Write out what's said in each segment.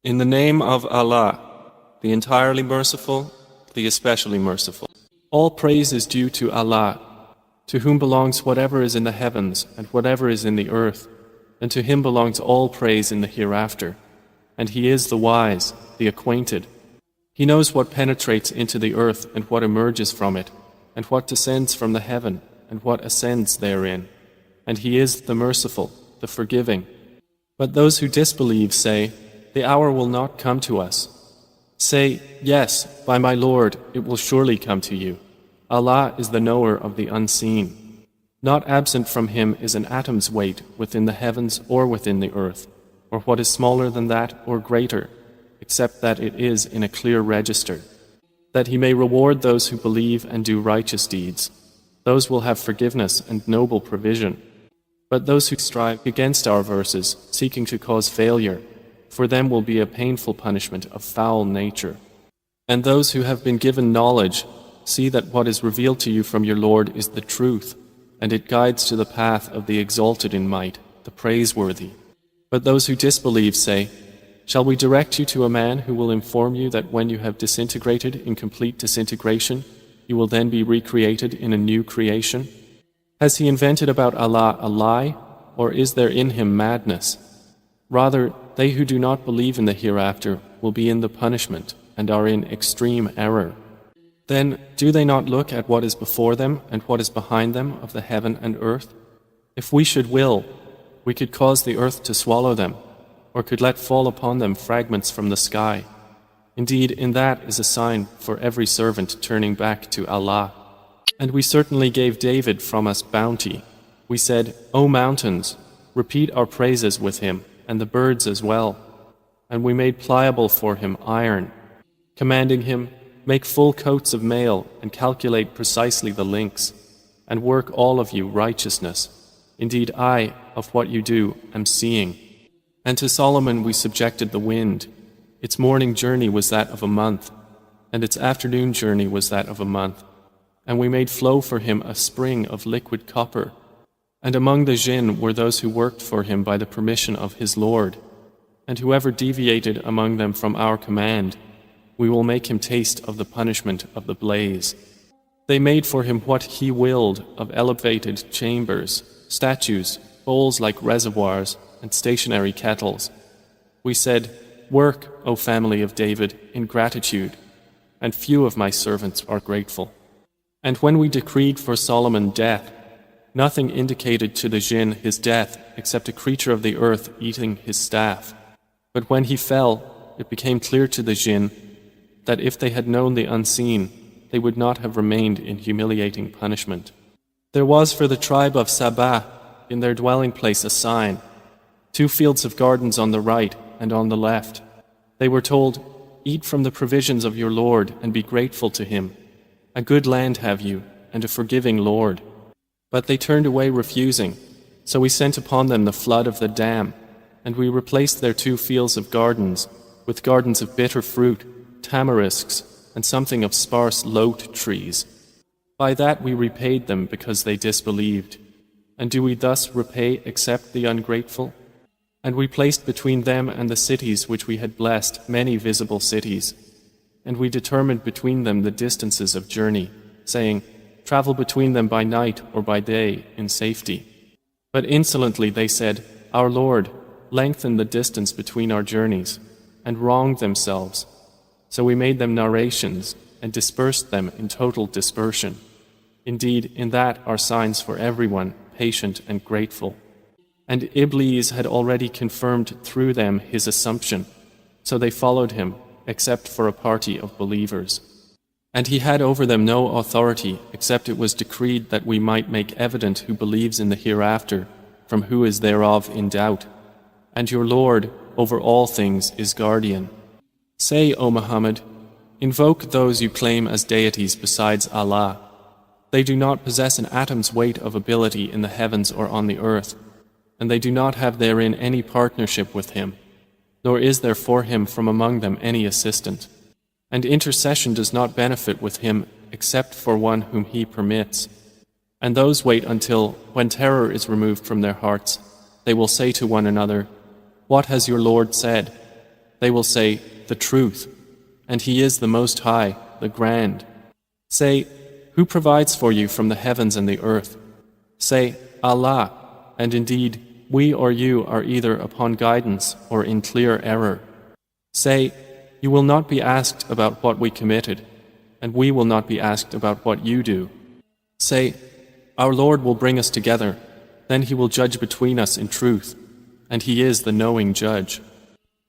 In the name of Allah, the entirely merciful, the especially merciful. All praise is due to Allah, to whom belongs whatever is in the heavens and whatever is in the earth, and to Him belongs all praise in the hereafter. And He is the wise, the acquainted. He knows what penetrates into the earth and what emerges from it, and what descends from the heaven and what ascends therein. And He is the merciful, the forgiving. But those who disbelieve say, "The hour will not come to us." Say, "Yes, by my Lord, it will surely come to you. Allah is the knower of the unseen. Not absent from Him is an atom's weight within the heavens or within the earth, or what is smaller than that or greater, except that it is in a clear register, that He may reward those who believe and do righteous deeds. Those will have forgiveness and noble provision. But those who strive against our verses, seeking to cause failure, for them will be a painful punishment of foul nature. And those who have been given knowledge, see that what is revealed to you from your Lord is the truth, and it guides to the path of the exalted in might, the praiseworthy. But those who disbelieve say, "Shall we direct you to a man who will inform you that when you have disintegrated in complete disintegration, you will then be recreated in a new creation? Has he invented about Allah a lie, or is there in him madness? Rather, they who do not believe in the hereafter will be in the punishment and are in extreme error. Then, do they not look at what is before them and what is behind them of the heaven and earth? If we should will, we could cause the earth to swallow them, or could let fall upon them fragments from the sky. Indeed, in that is a sign for every servant turning back to Allah. And we certainly gave David from us bounty. We said, O mountains, repeat our praises with him, and the birds as well. And we made pliable for him iron, commanding him, make full coats of mail and calculate precisely the links, and work all of you righteousness. Indeed, I, of what you do, am seeing. And to Solomon we subjected the wind. Its morning journey was that of a month, and its afternoon journey was that of a month. And we made flow for him a spring of liquid copper. And among the jinn were those who worked for him by the permission of his Lord. And whoever deviated among them from our command, we will make him taste of the punishment of the blaze. They made for him what he willed of elevated chambers, statues, bowls like reservoirs, and stationary kettles. We said, Work, O family of David, in gratitude, and few of my servants are grateful. And when we decreed for Solomon death, nothing indicated to the jinn his death except a creature of the earth eating his staff. But when he fell, it became clear to the jinn that if they had known the unseen, they would not have remained in humiliating punishment. There was for the tribe of Saba in their dwelling place a sign, 2 fields of gardens on the right and on the left. They were told, Eat from the provisions of your Lord and be grateful to Him. A good land have you, and a forgiving Lord. But they turned away refusing, so we sent upon them the flood of the dam, and we replaced their 2 fields of gardens with gardens of bitter fruit, tamarisks, and something of sparse lote trees. By that we repaid them because they disbelieved. And do we thus repay except the ungrateful? And we placed between them and the cities which we had blessed many visible cities. And we determined between them the distances of journey, saying, Travel between them by night or by day in safety. But insolently they said, Our Lord, lengthen the distance between our journeys, and wronged themselves. So we made them narrations and dispersed them in total dispersion. Indeed, in that are signs for everyone, patient and grateful. And Iblis had already confirmed through them his assumption, so they followed him, except for a party of believers. And he had over them no authority, except it was decreed that we might make evident who believes in the hereafter, from who is thereof in doubt. And your Lord, over all things, is guardian. Say, O Muhammad, invoke those you claim as deities besides Allah. They do not possess an atom's weight of ability in the heavens or on the earth, and they do not have therein any partnership with Him, nor is there for Him from among them any assistant. And intercession does not benefit with Him except for one whom He permits. And those wait until, when terror is removed from their hearts, they will say to one another, What has your Lord said? They will say, "The truth," and He is the Most High, the Grand. Say, "Who provides for you from the heavens and the earth?" Say, "Allah," and indeed, we or you are either upon guidance or in clear error. Say, "You will not be asked about what we committed, and we will not be asked about what you do." Say, "Our Lord will bring us together, then He will judge between us in truth, and He is the knowing judge."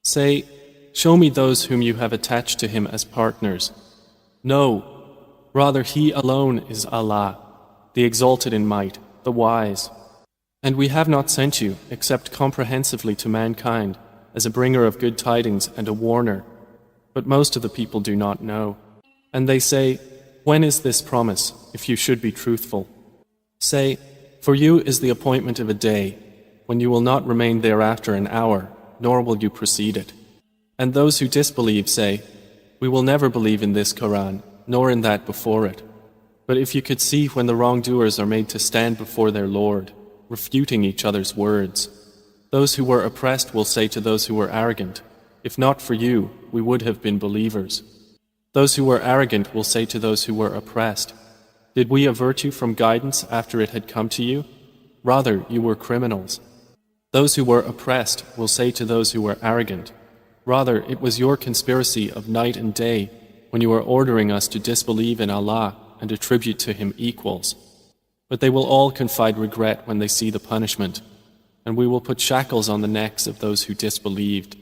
Say, "Show me those whom you have attached to Him as partners." No, rather He alone is Allah, the exalted in might, the wise. And we have not sent you except comprehensively to mankind as a bringer of good tidings and a warner, but most of the people do not know. And they say, "When is this promise, if you should be truthful?" Say, "For you is the appointment of a day, when you will not remain thereafter an hour, nor will you precede it." And those who disbelieve say, "We will never believe in this Quran, nor in that before it." But if you could see when the wrongdoers are made to stand before their Lord, refuting each other's words, those who were oppressed will say to those who were arrogant, "If not for you, we would have been believers." Those who were arrogant will say to those who were oppressed, "Did we avert you from guidance after it had come to you? Rather, you were criminals." Those who were oppressed will say to those who were arrogant, "Rather, it was your conspiracy of night and day when you were ordering us to disbelieve in Allah and attribute to Him equals." But they will all confide regret when they see the punishment, and we will put shackles on the necks of those who disbelieved.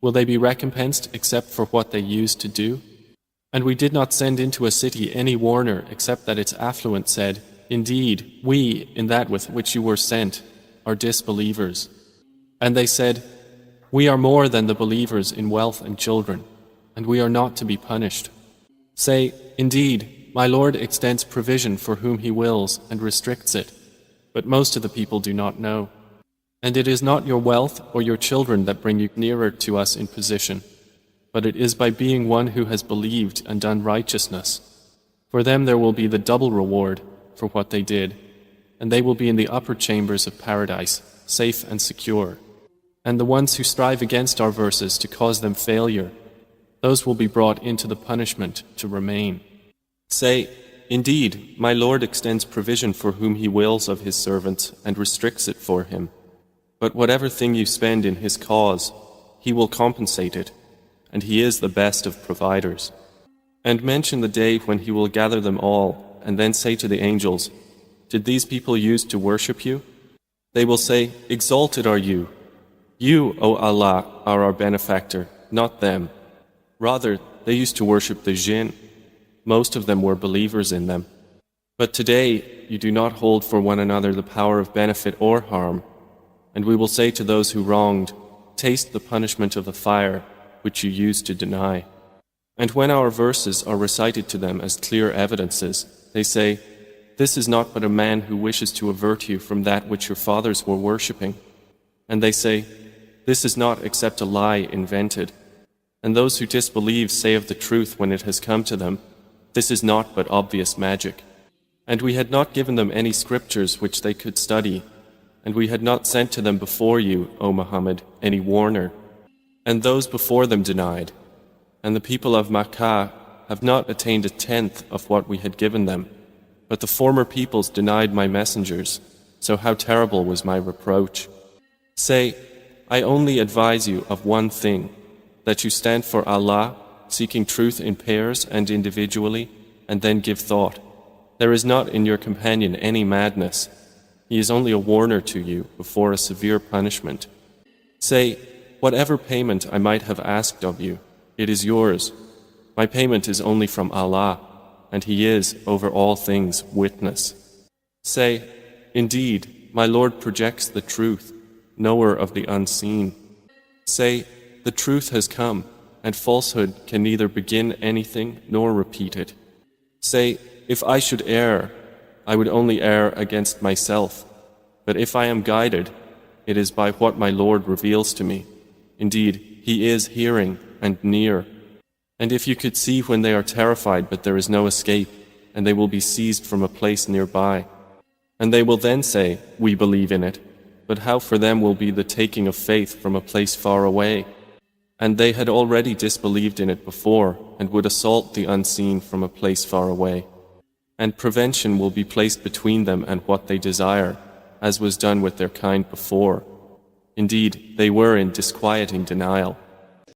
Will they be recompensed except for what they used to do? And we did not send into a city any warner except that its affluent said, "Indeed, we, in that with which you were sent, are disbelievers." And they said, "We are more than the believers in wealth and children, and we are not to be punished." Say, "Indeed, my Lord extends provision for whom He wills and restricts it, but most of the people do not know. And it is not your wealth or your children that bring you nearer to us in position, but it is by being one who has believed and done righteousness. For them there will be the double reward for what they did, and they will be in the upper chambers of paradise, safe and secure. And the ones who strive against our verses to cause them failure, those will be brought into the punishment to remain." Say, "Indeed, my Lord extends provision for whom He wills of His servants and restricts it for him. But whatever thing you spend in His cause, He will compensate it, and He is the best of providers." And mention the day when He will gather them all, and then say to the angels, "Did these people use to worship you?" They will say, "Exalted are you. You, O Allah, are our benefactor, not them. Rather, they used to worship the jinn. Most of them were believers in them. But today, you do not hold for one another the power of benefit or harm. And we will say to those who wronged, Taste the punishment of the fire, which you used to deny." And when our verses are recited to them as clear evidences, they say, "This is not but a man who wishes to avert you from that which your fathers were worshipping." And they say, "This is not except a lie invented." And those who disbelieve say of the truth when it has come to them, "This is not but obvious magic." And we had not given them any scriptures which they could study, and we had not sent to them before you, O Muhammad, any warner. And those before them denied. And the people of Makkah have not attained a tenth of what we had given them. But the former peoples denied my messengers, so how terrible was my reproach. Say, I only advise you of one thing, that you stand for Allah, seeking truth in pairs and individually, and then give thought. There is not in your companion any madness. He is only a warner to you before a severe punishment. Say, whatever payment I might have asked of you, it is yours. My payment is only from Allah, and He is, over all things, witness. Say, indeed, my Lord projects the truth, knower of the unseen. Say, the truth has come, and falsehood can neither begin anything nor repeat it. Say, if I should err, I would only err against myself. But if I am guided, it is by what my Lord reveals to me. Indeed, He is hearing and near. And if you could see when they are terrified but there is no escape, and they will be seized from a place nearby. And they will then say, we believe in it. But how for them will be the taking of faith from a place far away? And they had already disbelieved in it before and would assault the unseen from a place far away. And prevention will be placed between them and what they desire, as was done with their kind before. Indeed, they were in disquieting denial.